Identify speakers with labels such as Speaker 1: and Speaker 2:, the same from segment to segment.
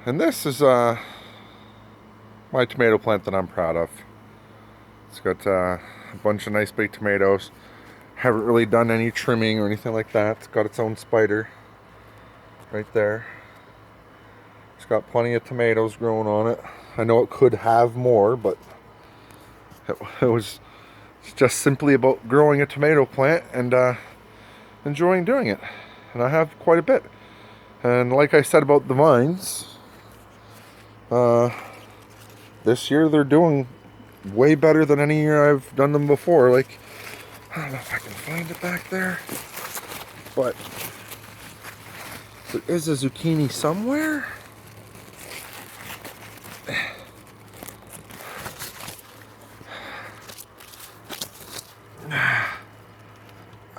Speaker 1: And this is my tomato plant that I'm proud of. It's got a bunch of nice big tomatoes. Haven't really done any trimming or anything like that. It's got its own spider right there. It's got plenty of tomatoes growing on it. I know it could have more, but it's just simply about growing a tomato plant and enjoying doing it. And I have quite a bit. And like I said about the vines, this year they're doing way better than any year I've done them before. Like, I don't know if I can find it back there, but there is a zucchini somewhere.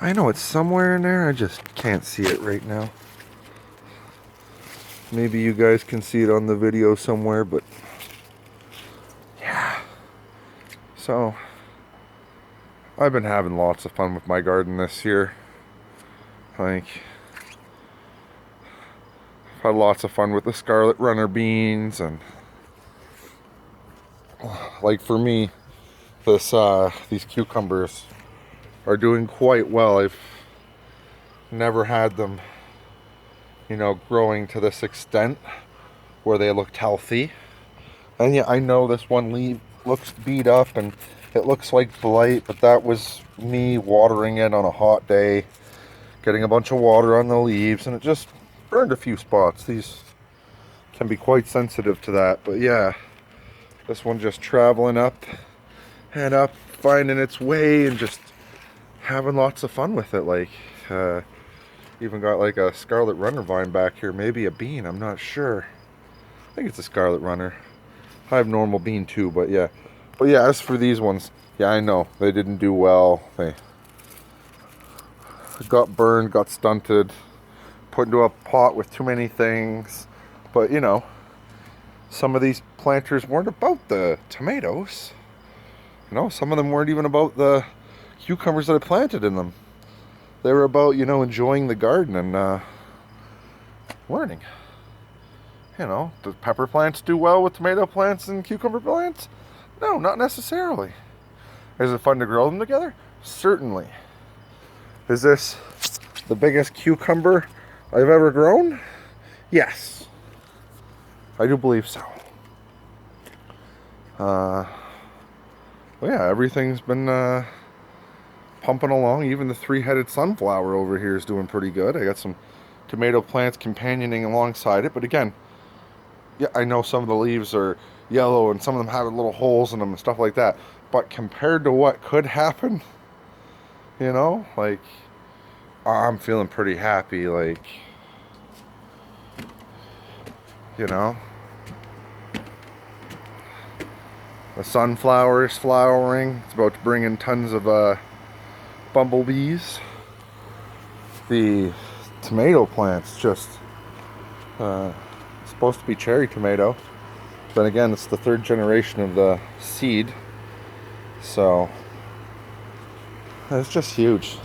Speaker 1: I know it's somewhere in there, I just can't see it right now. Maybe you guys can see it on the video somewhere, but yeah. So, I've been having lots of fun with my garden this year. Like, I've had lots of fun with the Scarlet Runner beans, and like for me, these cucumbers are doing quite well. I've never had them, growing to this extent where they looked healthy. And yeah, I know this one leaf looks beat up and it looks like blight, but that was me watering it on a hot day, getting a bunch of water on the leaves, and it just burned a few spots. These can be quite sensitive to that, but yeah, this one just traveling up and up, finding its way and just having lots of fun with it. Like, even got like a Scarlet Runner vine back here, maybe a bean, I'm not sure. I think it's a Scarlet Runner. I have normal bean too, but yeah. But yeah, as for these ones, yeah, I know they didn't do well. They got burned, got stunted, put into a pot with too many things. But some of these planters weren't about the tomatoes. Some of them weren't even about the cucumbers that I planted in them. They were about, enjoying the garden and learning. Do pepper plants do well with tomato plants and cucumber plants? No, not necessarily. Is it fun to grow them together? Certainly. Is this the biggest cucumber I've ever grown? Yes. I do believe so. Well, yeah, everything's been pumping along. Even the three-headed sunflower over here is doing pretty good. I got some tomato plants companioning alongside it, but again, yeah, I know some of the leaves are yellow and some of them have little holes in them and stuff like that, but compared to what could happen, like, I'm feeling pretty happy. Like, the sunflower is flowering. It's about to bring in tons of bumblebees. The tomato plants just supposed to be cherry tomato. Then again, it's the third generation of the seed. So it's just huge.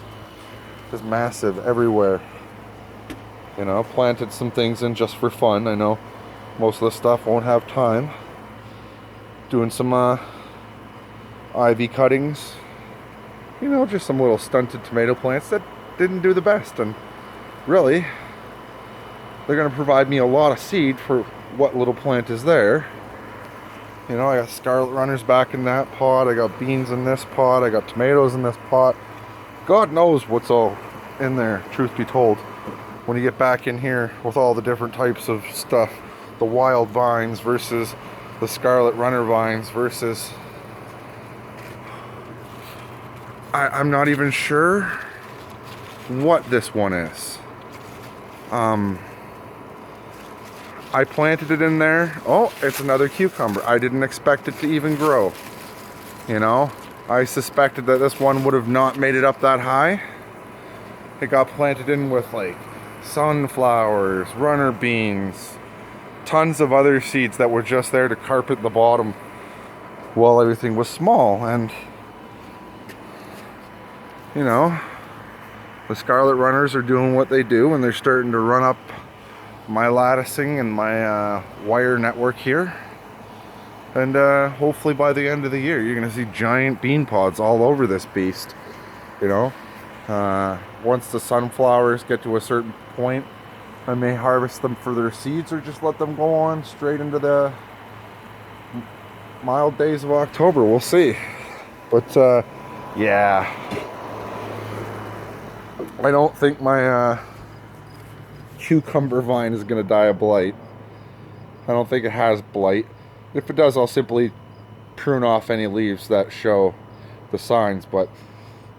Speaker 1: Just massive everywhere. Planted some things in just for fun. I know most of the stuff won't have time. Doing some ivy cuttings. Just some little stunted tomato plants that didn't do the best. And really, they're going to provide me a lot of seed for what little plant is there. I got Scarlet Runners back in that pot. I got beans in this pot. I got tomatoes in this pot. God knows what's all in there, truth be told. When you get back in here with all the different types of stuff. The wild vines versus the Scarlet Runner vines versus... I'm not even sure what this one is. I planted it in there. Oh, it's another cucumber. I didn't expect it to even grow. I suspected that this one would have not made it up that high. It got planted in with like sunflowers, runner beans, tons of other seeds that were just there to carpet the bottom while everything was small. And the Scarlet Runners are doing what they do, and they're starting to run up my latticing and my wire network here. And hopefully by the end of the year, you're going to see giant bean pods all over this beast. You know, once the sunflowers get to a certain point, I may harvest them for their seeds or just let them go on straight into the mild days of October. We'll see. But yeah, I don't think my cucumber vine is going to die of blight. I don't think it has blight. If it does, I'll simply prune off any leaves that show the signs. But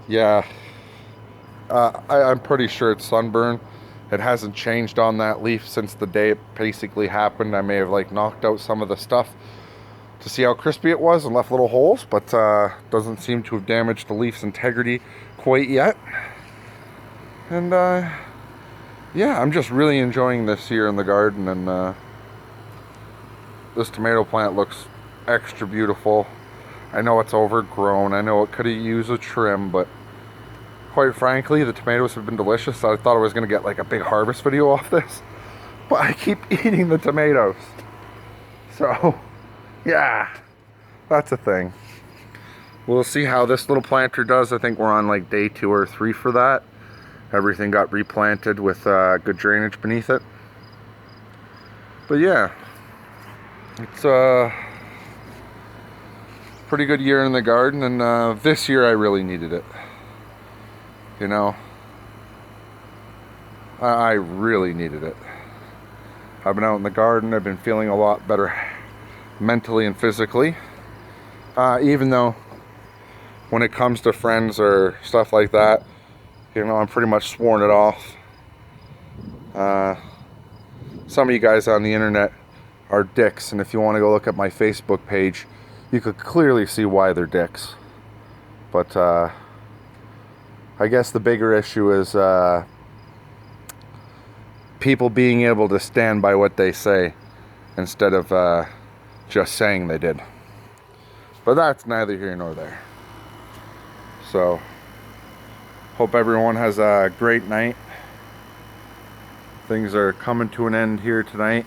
Speaker 1: yeah, I'm pretty sure it's sunburn. It hasn't changed on that leaf since the day it basically happened. I may have like knocked out some of the stuff to see how crispy it was and left little holes, but doesn't seem to have damaged the leaf's integrity quite yet. And yeah, I'm just really enjoying this here in the garden, and this tomato plant looks extra beautiful. I know it's overgrown. I know it could have used a trim, but quite frankly, the tomatoes have been delicious. I thought I was going to get like a big harvest video off this, but I keep eating the tomatoes. So, yeah, that's a thing. We'll see how this little planter does. I think we're on like day 2 or 3 for that. Everything got replanted with good drainage beneath it. But yeah, it's a pretty good year in the garden, and this year I really needed it. You know, I really needed it. I've been out in the garden. I've been feeling a lot better mentally and physically. Even though when it comes to friends or stuff like that, you know, I'm pretty much sworn it off. Some of you guys on the internet are dicks, and if you want to go look at my Facebook page, you could clearly see why they're dicks. But I guess the bigger issue is people being able to stand by what they say instead of just saying they did. But that's neither here nor there. So, hope everyone has a great night. Things are coming to an end here tonight.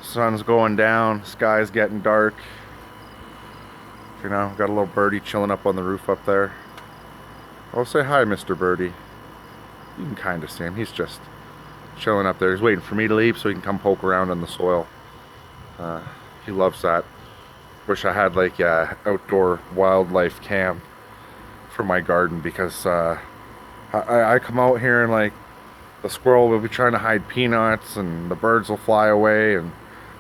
Speaker 1: Sun's going down, sky's getting dark. You know, got a little birdie chilling up on the roof up there. Oh, say hi, Mr. Birdie. You can kind of see him. He's just chilling up there. He's waiting for me to leave so he can come poke around in the soil. He loves that. Wish I had like a outdoor wildlife cam for my garden, because I come out here and like the squirrel will be trying to hide peanuts and the birds will fly away, and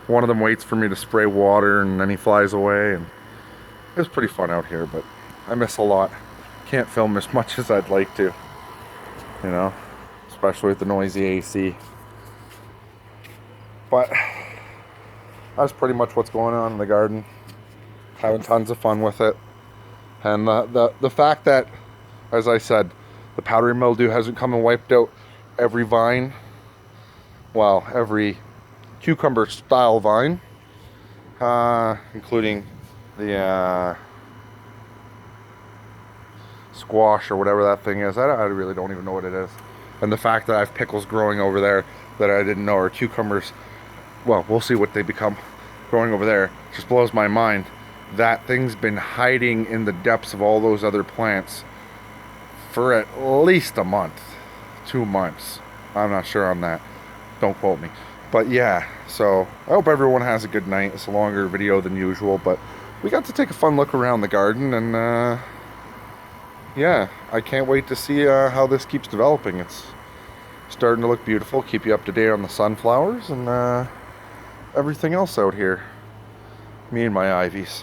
Speaker 1: one of them waits for me to spray water and then he flies away, and it's pretty fun out here, but I miss a lot. Can't film as much as I'd like to, you know, especially with the noisy AC. But that's pretty much what's going on in the garden. Having tons of fun with it. And the fact that, as I said, the powdery mildew hasn't come and wiped out every vine, well, every cucumber style vine, including the squash or whatever that thing is. I really don't even know what it is. And the fact that I have pickles growing over there that I didn't know, or cucumbers, well, we'll see what they become, growing over there, just blows my mind. That thing's been hiding in the depths of all those other plants for at least a month, 2 months. I'm not sure on that. Don't quote me. But yeah, so I hope everyone has a good night. It's a longer video than usual, but we got to take a fun look around the garden, and yeah, I can't wait to see how this keeps developing. It's starting to look beautiful. Keep you up to date on the sunflowers and everything else out here. Me and my ivies.